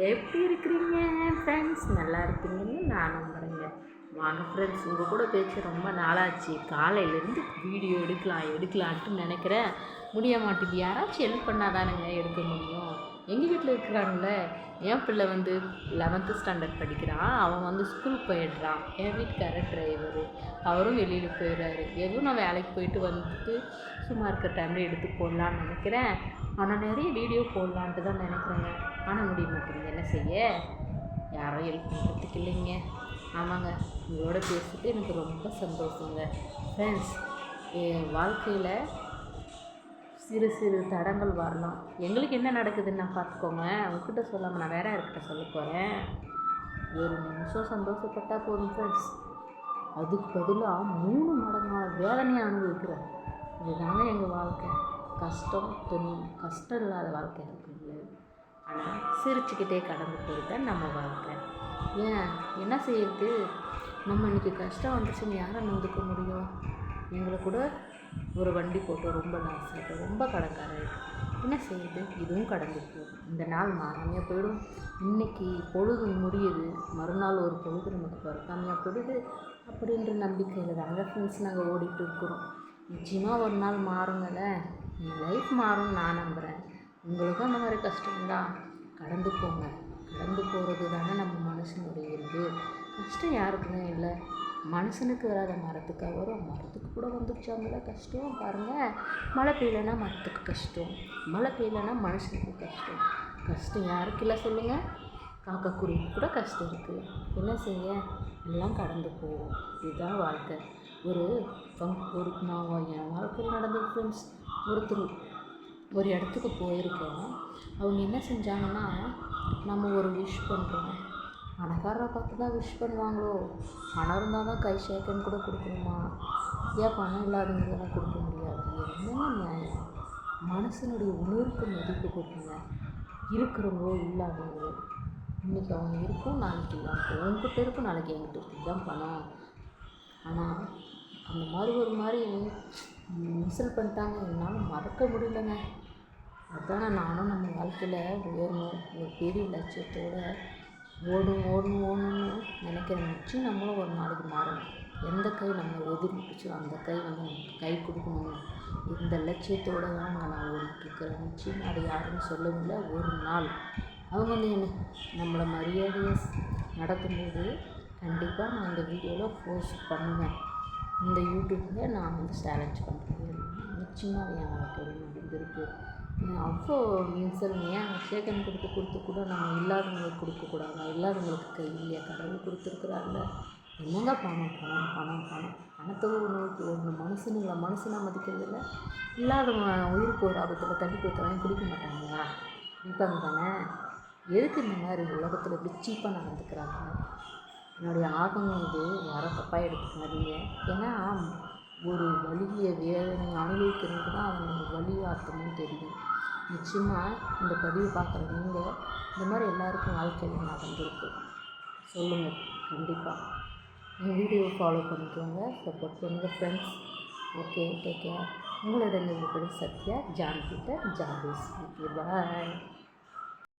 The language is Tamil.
எப்படி இருக்கிறீங்க ஃப்ரெண்ட்ஸ்? நல்லா இருப்பீங்கன்னு நான் நம்புகிறேங்க. வாங்க ஃப்ரெண்ட்ஸ், உங்கள் கூட பேச்சு ரொம்ப நாளாச்சு. காலையிலேருந்து வீடியோ எடுக்கலான்ட்டு நினைக்கிறேன், முடிய மாட்டேங்குது. யாராச்சும் ஹெல்ப் பண்ணாதானுங்க எடுக்க முடியும். எங்கள் வீட்டில் இருக்கிறாங்கள, என் பிள்ளை வந்து 11th ஸ்டாண்டர்ட் படிக்கிறான். அவன் வந்து ஸ்கூலுக்கு போயிடுறான். என் வீட்டுக்காரர் டிரைவரு, அவரும் வெளியில் போயிடுறாரு. எதுவும் நான் வேலைக்கு போயிட்டு வந்துட்டு சும்மா இருக்கிற டைமில் எடுத்து போடலான்னு நினைக்கிறேன். ஆனால் நிறைய வீடியோ போடலான்ட்டு தான் நினைக்கிறேங்க. ஆனால் முடிய மாட்டேங்குது. என்ன செய்ய? யாரும் ஹெல்ப் பண்ணுறதுக்கு இல்லைங்க. ஆமாங்க, உங்களோட பேசிட்டு எனக்கு ரொம்ப சந்தோஷங்க ஃப்ரெண்ட்ஸ். என் வாழ்க்கையில் சிறு சிறு தடங்கள் வரலாம். எங்களுக்கு என்ன நடக்குதுன்னு நான் பார்த்துக்கோங்க. உங்ககிட்ட சொல்லாமல் நான் வேற யார்கிட்ட சொல்ல போகிறேன். ஒரு நிமிஷம் சந்தோஷப்பட்டால் போதும் ஃப்ரெண்ட்ஸ், அதுக்கு பதிலாக 3 மடங்கான வேதனையை அனுபவிக்கிறேன். இதுதாங்க எங்கள் வாழ்க்கை. கஷ்டம் இல்லாத வாழ்க்கை இருக்குங்க. ஆனால் சிரிச்சுக்கிட்டே கடந்து போகிறது நம்ம வாழ்க்கை. ஏன் என்ன செய்யறது? நம்ம இன்றைக்கி கஷ்டம் வந்துச்சுன்னு யாரை நொந்துக்க முடியும்? எங்களை கூட ஒரு வண்டி போட்டு ரொம்ப லாஸ் ஆகிட்டோம், ரொம்ப கடன்காரன். என்ன செய்யுது? இதுவும் கடந்து போகும். இந்த நாள் மாறாமையாக போயிடும். இன்றைக்கி பொழுது முடியுது, மறுநாள் ஒரு பொழுது நமக்கு பிறக்காமையாக போயிடுது. அப்படின்ற நம்பிக்கையில் தாங்க ஃப்ரெண்ட்ஸ் நாங்கள் ஓடிட்டு இருக்கிறோம். நிச்சயமாக ஒரு நாள் மாறுங்கள, என் லைஃப் மாறும்னு நான் நம்புகிறேன். உங்களுக்கும் அந்த மாதிரி கஷ்டம்தான், கடந்து போங்க. கடந்து போகிறது தானே நம்ம மனுஷனுடைய இது. கஷ்டம் யாருக்குமே இல்லை. மனுஷனுக்கு வராத மரத்துக்காக வரும். மரத்துக்கு கூட வந்துடுச்சாங்கள கஷ்டம். பாருங்கள், மழை பெய்யலைன்னா மரத்துக்கு கஷ்டம், மழை பெய்யலைன்னா மனுஷனுக்கு கஷ்டம். கஷ்டம் யாருக்கு இல்லை சொல்லுங்கள்? காக்கக்குருவி கூட கஷ்டம் இருக்குது. என்ன செய்ய? எல்லாம் கடந்து போகும். இதுதான் வாழ்க்கை. நான் என் வாழ்க்கையில் நடந்த ஃப்ரெண்ட்ஸ், ஒருத்தர் ஒரு இடத்துக்கு போயிருக்கோம். அவங்க என்ன செஞ்சாங்கன்னா, நம்ம ஒரு விஷ் பண்ணுறோம், பணக்காரரை பார்த்து தான் விஷ் பண்ணுவாங்களோ? பணம் இருந்தால் தான் கை ஷேக்கன் கூட கொடுக்கணுமா? ஏன் பணம் இல்லாதவங்களாம் கொடுக்க முடியாது? என்னங்க நியாயம்? மனுஷனுடைய உணர்வுக்கு மதிப்பு கொடுக்குங்க. இருக்கிறவங்களோ இல்லாதவங்களோ, இன்றைக்கி அவங்க இருக்கும், நாளைக்கு இல்லாமல் உங்ககிட்ட இருக்கும், நாளைக்கு என்கிட்ட இருக்குது தான் பணம். ஆனால் அந்த மாதிரி ஒரு மாதிரி மிஸ்ஸல் பண்ணிட்டாங்க. என்னால் மறக்க முடியலங்க. அதானே நானும் நம்ம வாழ்க்கையில் உயரணும், ஒரு பெரிய லட்சியத்தோடு ஓடணும்னு நினைக்கிறேன். நிச்சயம் நம்மளும் ஒரு நாளைக்கு மாறணும். எந்த கை நம்மளை ஒதுக்கிடுச்சோ அந்த கை வந்து நமக்கு கை கொடுக்கணும். இந்த லட்சியத்தோடு தான் நான் ஓடிட்டுருக்கிறேன். நிச்சயம் அதை யாருன்னு சொல்லவில்லை. ஒரு நாள் அவங்க வந்து நம்மளை மரியாதையை நடக்கும்போது கண்டிப்பாக நான் இந்த வீடியோவில் போஸ்ட் பண்ணுவேன். இந்த யூடியூப்பில் நான் வந்து சேலஞ்ச் பண்ணுறேன். நிச்சயமாக அது என் வாழ்க்கையில் நடந்திருக்கு. அவ்வளோ இன்சல் ஏன் சேகன் கொடுத்து கூட நம்ம இல்லாதவங்களுக்கு கொடுக்கக்கூடாதா? இல்லாதவங்களுக்கு கை இல்லையா? கடவுள் கொடுத்துருக்குறாருல. என்னங்க பணம் பணம் பணம் பணம் பணத்தை நோக்கி ஒரு மனுஷனாக மதிக்கிறது இல்லை. இல்லாதவங்க உயிருக்கு ஒரு ஆபத்தில் தண்ணி கொடுத்தவங்க குடிக்க மாட்டாங்களா? குடிப்பாங்க தானே. எதுக்கு இந்த மாதிரி உலகத்தில் இப்படி சீப்பாக நடந்துக்கிறாங்க? என்னுடைய ஆகமும் இது, யாரும் தப்பாக எடுத்துக்காதீங்க. ஏன்னா ஒரு வலிய வேதனை அனுபவிக்கிறதுக்கு தான் அதனோட வலி அர்த்தமும் தெரியும். நிச்சயமாக இந்த பதிவு பார்க்குற நீங்கள் இந்த மாதிரி எல்லாருக்கும் வாழ்க்கையில் நடந்திருக்கு சொல்லுங்கள். கண்டிப்பாக என் வீடியோவை ஃபாலோ பண்ணிக்கோங்க, சப்போர்ட் பண்ணுங்கள் ஃப்ரெண்ட்ஸ். Okay, take care. உங்களிடம் Sathya, John Peter, Jabez. Okay, பாய்.